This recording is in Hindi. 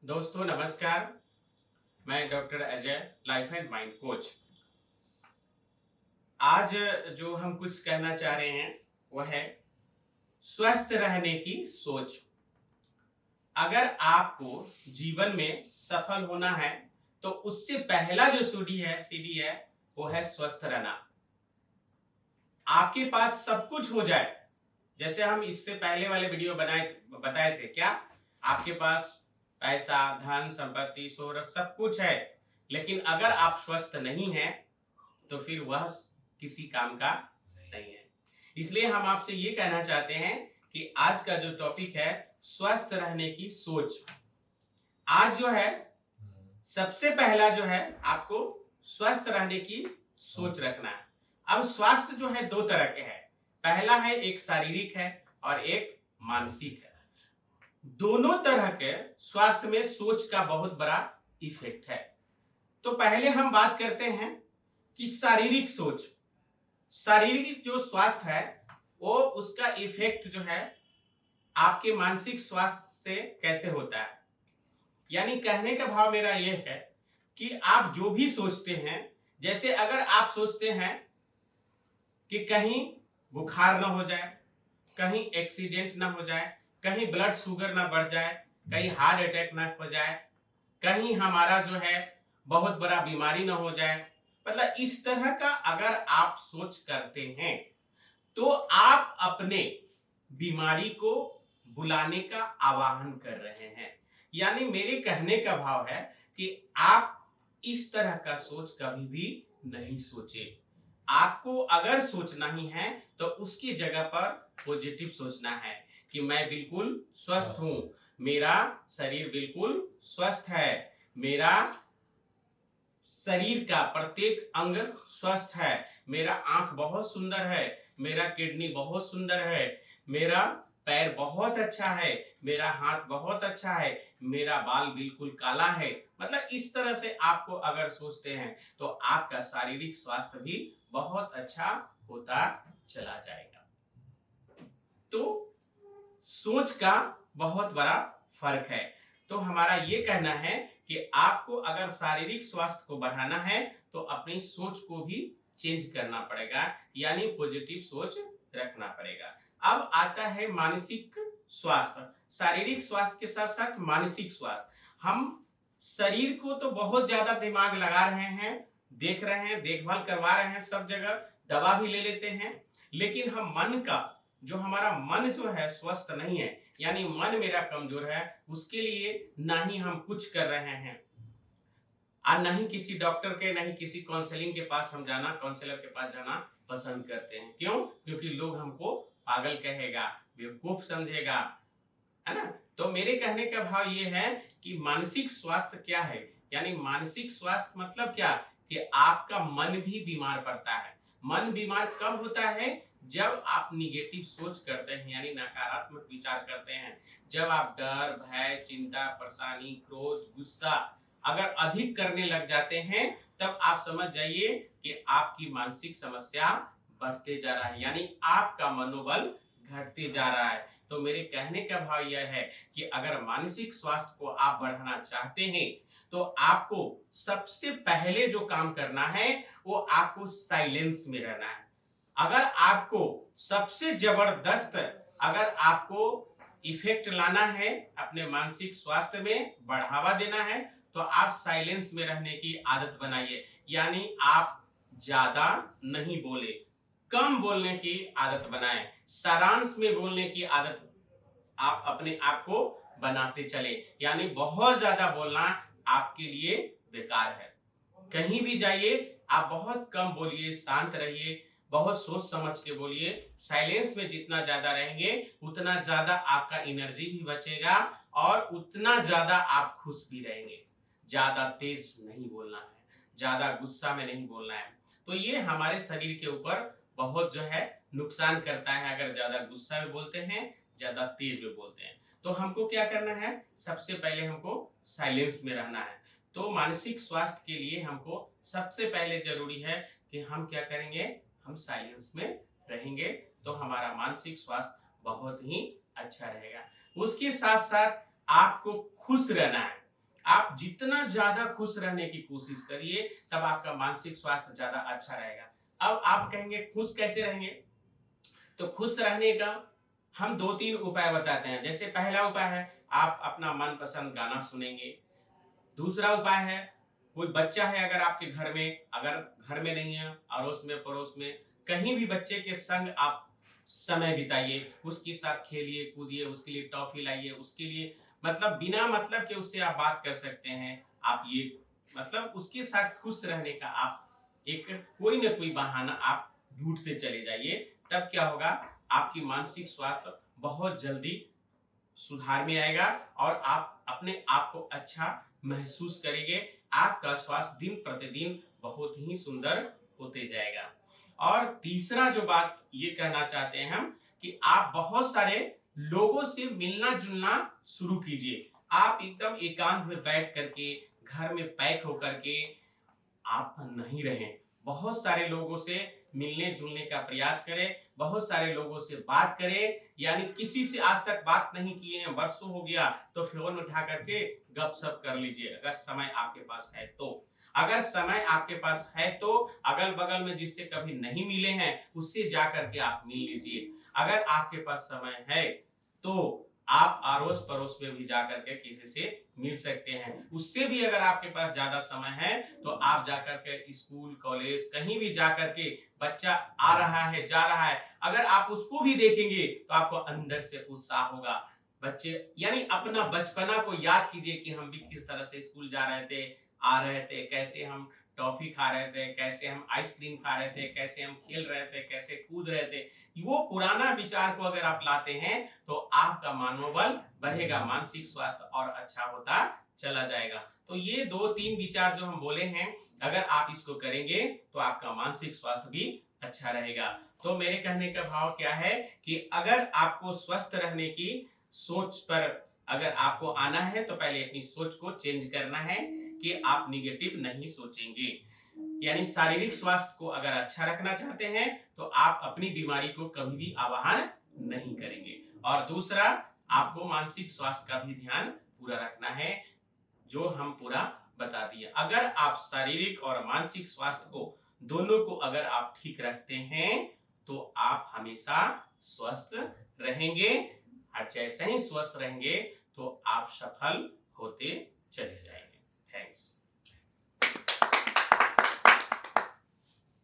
दोस्तों नमस्कार। मैं doctor Ajay, life and mind coach. आज जो हम कुछ कहना चाह रहे हैं वह है स्वस्थ रहने की सोच। अगर आपको जीवन में सफल होना है तो उससे पहला जो सीढ़ी है वो है स्वस्थ रहना। आपके पास सब कुछ हो जाए, जैसे हम इससे पहले वाले वीडियो बताए थे क्या, आपके पास पैसा, धन, संपत्ति, शोहरत सब कुछ है, लेकिन अगर आप स्वस्थ नहीं हैं तो फिर वह किसी काम का नहीं है। इसलिए हम आपसे ये कहना चाहते हैं कि आज का जो टॉपिक है स्वस्थ रहने की सोच। आज जो है सबसे पहला जो है आपको स्वस्थ रहने की सोच रखना है। अब स्वास्थ्य जो है दो तरह के हैं, पहला है एक शारीरिक है और एक मानसिक है। दोनों तरह के स्वास्थ्य में सोच का बहुत बड़ा इफेक्ट है। तो पहले हम बात करते हैं कि शारीरिक सोच। शारीरिक जो स्वास्थ्य है वो उसका इफेक्ट जो है आपके मानसिक स्वास्थ्य से कैसे होता है। यानी कहने का भाव मेरा यह है कि आप जो भी सोचते हैं, जैसे अगर आप सोचते हैं कि कहीं बुखार ना हो जाए, कहीं एक्सीडेंट ना हो जाए, कहीं ब्लड शुगर ना बढ़ जाए, कहीं हार्ट अटैक ना हो जाए, कहीं हमारा जो है बहुत बड़ा बीमारी ना हो जाए, मतलब इस तरह का अगर आप सोच करते हैं तो आप अपने बीमारी को बुलाने का आवाहन कर रहे हैं। यानी मेरे कहने का भाव है कि आप इस तरह का सोच कभी भी नहीं सोचे। आपको अगर सोचना ही है तो उसकी जगह पर पॉजिटिव सोचना है कि मैं बिल्कुल स्वस्थ हूं, मेरा शरीर बिल्कुल स्वस्थ है, मेरा शरीर का प्रत्येक अंग स्वस्थ है, मेरा आंख बहुत सुंदर है, मेरा किडनी बहुत सुंदर है, मेरा पैर बहुत अच्छा है, मेरा हाथ बहुत अच्छा है, मेरा बाल बिल्कुल काला है। मतलब इस तरह से आपको अगर सोचते हैं तो आपका शारीरिक स्वास्थ्य भी बहुत अच्छा होता चला जाएगा। तो सोच का बहुत बड़ा फर्क है। तो हमारा ये कहना है कि आपको अगर शारीरिक स्वास्थ्य को बढ़ाना है तो अपनी सोच को भी चेंज करना पड़ेगा, यानी पॉजिटिव सोच रखना पड़ेगा। अब आता है मानसिक स्वास्थ्य। शारीरिक स्वास्थ्य के साथ साथ मानसिक स्वास्थ्य। हम शरीर को तो बहुत ज्यादा दिमाग लगा रहे हैं, देख रहे हैं, देखभाल करवा रहे हैं, सब जगह दवा भी ले लेते हैं, लेकिन हम मन का जो हमारा मन जो है स्वस्थ नहीं है, यानी मन मेरा कमजोर है, उसके लिए ना ही हम कुछ कर रहे हैं और ना ही किसी डॉक्टर के, ना ही किसी काउंसलिंग के पास हम जाना, काउंसलर के पास जाना पसंद करते हैं। क्यों? क्योंकि लोग हमको पागल कहेगा, बेवकूफ समझेगा, है ना। तो मेरे कहने का भाव ये है कि मानसिक स्वास्थ्य क्या है, यानी मानसिक स्वास्थ्य मतलब क्या कि आपका मन भी बीमार पड़ता है। मन बीमार कब होता है? जब आप निगेटिव सोच करते हैं, यानी नकारात्मक विचार करते हैं। जब आप डर, भय, चिंता, परेशानी, क्रोध, गुस्सा अगर अधिक करने लग जाते हैं, तब आप समझ जाइए कि आपकी मानसिक समस्या बढ़ते जा रहा है, यानी आपका मनोबल घटते जा रहा है। तो मेरे कहने का भाव यह है कि अगर मानसिक स्वास्थ्य को आप बढ़ाना चाहते हैं तो आपको सबसे पहले जो काम करना है वो आपको साइलेंस में रहना है। अगर आपको सबसे जबरदस्त अगर आपको इफेक्ट लाना है, अपने मानसिक स्वास्थ्य में बढ़ावा देना है, तो आप साइलेंस में रहने की आदत बनाइए। यानी आप ज्यादा नहीं बोले, कम बोलने की आदत बनाएं, सारांश में बोलने की आदत आप अपने आप को बनाते चले। यानी बहुत ज्यादा बोलना आपके लिए बेकार है। कहीं भी जाइए आप बहुत कम बोलिए, शांत रहिए, बहुत सोच समझ के बोलिए। साइलेंस में जितना ज्यादा रहेंगे उतना ज्यादा आपका एनर्जी भी बचेगा और उतना ज्यादा आप खुश भी रहेंगे। ज्यादा तेज नहीं बोलना है, ज्यादा गुस्सा में नहीं बोलना है। तो ये हमारे शरीर के ऊपर बहुत जो है नुकसान करता है अगर ज्यादा गुस्सा में बोलते हैं, ज्यादा तेज में बोलते हैं। तो हमको क्या करना है? सबसे पहले हमको साइलेंस में रहना है। तो मानसिक स्वास्थ्य के लिए हमको सबसे पहले जरूरी है कि हम क्या करेंगे? हम साइलेंस में रहेंगे तो हमारा मानसिक स्वास्थ्य बहुत ही अच्छा रहेगा। उसके साथ साथ आपको खुश रहना है। आप जितना ज्यादा खुश रहने की कोशिश करिए, तब आपका मानसिक स्वास्थ्य ज्यादा अच्छा रहेगा। अब आप कहेंगे खुश कैसे रहेंगे? तो खुश रहने का हम 2-3 उपाय बताते हैं। जैसे पहला उपाय है, आप अपना मनपसंद गाना सुनेंगे। दूसरा उपाय है, कोई बच्चा है अगर आपके घर में, अगर घर में नहीं है, अड़ोस में, पड़ोस में, कहीं भी बच्चे के संग आप समय बिताइए, उसके साथ खेलिए, कूदिए, उसके लिए टॉफी लाइए, उसके लिए मतलब बिना मतलब के उससे आप बात कर सकते हैं। आप ये मतलब उसके साथ खुश रहने का आप एक कोई न कोई बहाना आप ढूँढते चले जाइए। तब क्या होगा, आपकी मानसिक स्वास्थ्य बहुत जल्दी सुधार में आएगा और आप अपने आप को अच्छा महसूस करेंगे। आपका स्वास्थ्य दिन प्रतिदिन बहुत ही सुंदर होते जाएगा। और तीसरा जो बात ये कहना चाहते हैं हम, कि आप बहुत सारे लोगों से मिलना-जुलना शुरू कीजिए। आप एकदम एकांत में बैठ कर के, घर में पैक होकर के आप नहीं रहें। बहुत सारे लोगों से मिलने-जुलने का प्रयास करें, बहुत सारे लोगों से बात करें, यानी किसी से आज तक बात नहीं किए हैं, वर्षों हो गया, तो फ़ोन उठा कर के गप-सप कर लीजिए, अगर समय आपके पास है तो। अगर समय आपके पास है तो अगल-बगल में जिससे कभी नहीं मिले हैं, उससे जाकर के आप मिल लीजिए। अगर आपके पास समय है, तो आप अड़ोस-पड़ोस में भी जाकर के किसी से मिल सकते हैं। उससे भी अगर आपके पास ज़्यादा समय है, तो आप जाकर के स्कूल, कॉलेज कहीं भी जाकर के बच्चा आ रहा है, जा रहा है, अगर आप उसको भी देखेंगे, तो आपको अंदर से उत्साह होगा। बच्चे यानी अपना बचपना को याद कीजिए कि हम भी किस तरह से स्कूल जा रहे थे, आ रहे थे, कैसे हम टॉफ़ी खा रहे थे, कैसे हम आइसक्रीम खा रहे थे, कैसे हम खेल रहे थे, कैसे कूद रहे थे। वो पुराना विचार को अगर आप लाते हैं, तो आपका मनोबल बढ़ेगा, मानसिक स्वास्थ्य और अच्छा होता चला जाएगा। तो ये 2-3 विचार जो हम बोले हैं, अगर आप इसको करेंगे, तो आपका मानसिक स्वास्थ्य भी अच्छा रहेगा। तो मेरे कहने का भाव क्या है, कि अगर आपको स्वस्थ रहने की सोच पर अगर आपको आना है, तो पहले अपनी सोच को चेंज करना है कि आप नेगेटिव नहीं सोचेंगे। यानी शारीरिक स्वास्थ्य को अगर अच्छा रखना चाहते हैं, तो आप अपनी बीमारी को कभी भी आवाहन नहीं करेंगे। और दूसरा, आपको मानसिक स्वास्थ्य का भी ध्यान पूरा रखना है, जो हम पूरा बता दिए। अगर आप शारीरिक और मानसिक स्वास्थ्य को दोनों को अगर आप ठीक रखते हैं, तो आप हमेशा स्वस्थ रहेंगे। और जैसे ही स्वस्थ रहेंगे, तो आप सफल होते